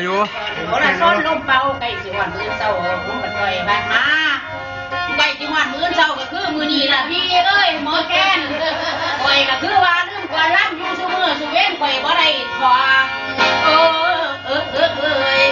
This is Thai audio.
อยู่โอ้ละซ้อนลมเป่าไก่สิวันมื้อเช้าผมก็ต่อยบ้านมาไก่สิวันมื้อเช้าก็คือมื้อนี้ล่ะพี่เอ้ยหมอแค้นข่อยก็คือว่าลืมก่อนล้ำอยู่ซุมื้อซุเว้นข่อยบ่ได้ทอเอ้ย